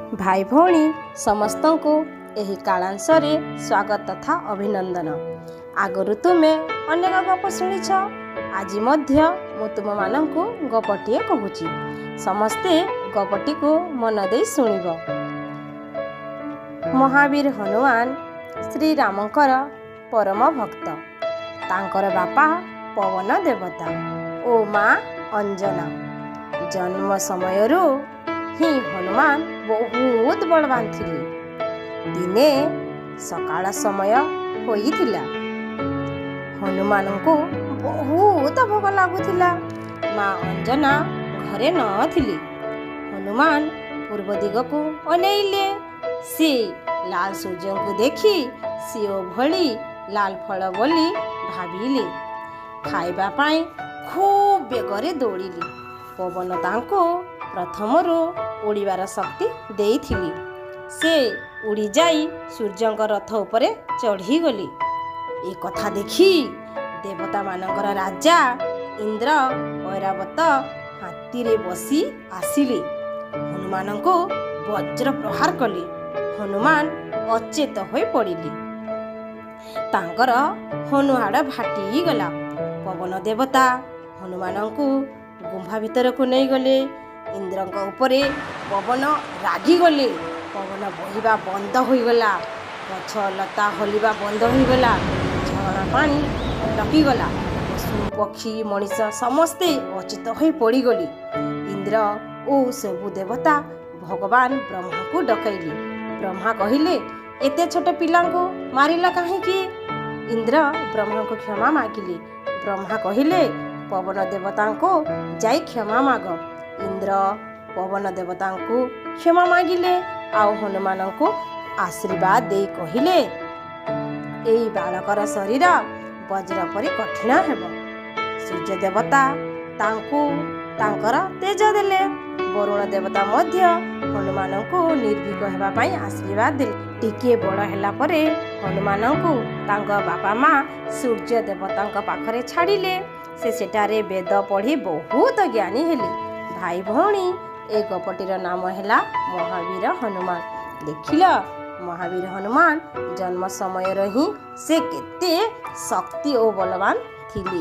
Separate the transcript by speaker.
Speaker 1: भाई भौणी समस्तंको एही कालांशरे स्वागत तथा अभिनंदन। आगरु तुमे अनेक गप शुणिछ, आज मध्य मु तुम मानंकु गपटिए कहूची। समस्ते गपटी को मन दे शुणिब। महावीर हनुमान श्री रामंकर परम भक्त। तांकर बापा पवन देवता ओ माँ अंजना। जन्म समयरू ही हनुमान बहुत बलवान थिले। दिने सकाळ समय होइथिला। हनुमान को बहुत भोग लागुथिला। माँ अंजना घरे न थिली। हनुमान पूर्व दिग को अनेइले। सी लाल सूर्य को देखी सीओ भली लाल फल बोली भाविले। खाइबा पाई खूब बेगरे दौड़िले। पवन तांको प्रथमरू उड़ीबार शक्ति देइथिली। से उड़ी जाई सूर्यंक रथ उपरे चढ़ी गली। ए कथा देखी देवता मानकर राजा इंद्र ऐरावत हाथी रे बसी आसिले। हनुमान को वज्र प्रहार कले। हनुमान अचेत होई पड़िले। तांकर हनुहाड़ भाटी गला। पवन देवता हनुमान को गुंफा भीतर को नहीं गले। इंद्रंक उपरे पवन रागी गले। पवन बहिबा बंद होइगला। गछ लता हलिबा बंद होइगला। झरणा पानी अटकी गला। पशु पक्षी मनीष समस्ते अचेत होई पड़ी गली। इंद्र ओ सबु देवता भगवान ब्रह्मा को डकैले। ब्रह्मा कहिले एते छोट पिला को मारिला काहेकि? इंद्र ब्रह्मा को क्षमा मागिले। ब्रह्मा कहिले पवन देवता को जाई क्षमा माग। इंद्र पवन देवता को क्षमा मागिले। आउ हनुमान को आशीर्वाद दे कहिले एई बालकर शरीर वज्र परि कठिन हेब। सूर्य देवता तांको तांकर तेज देले। वरुण देवता मध्य हनुमान को निर्भीक हेबा पाई आशीर्वाद देले। टिके बड़ हेला परे हनुमान को तांका बापा माँ सूर्य देवता पाखरे छाड़िले। से सेठारे वेद पढ़ी बहुत ज्ञानी हेले। भाई भौणी ए गपटीर नाम हैला महावीर हनुमान। देखिल महावीर हनुमान जन्म समय ही से केते शक्ति और बलवान थिले।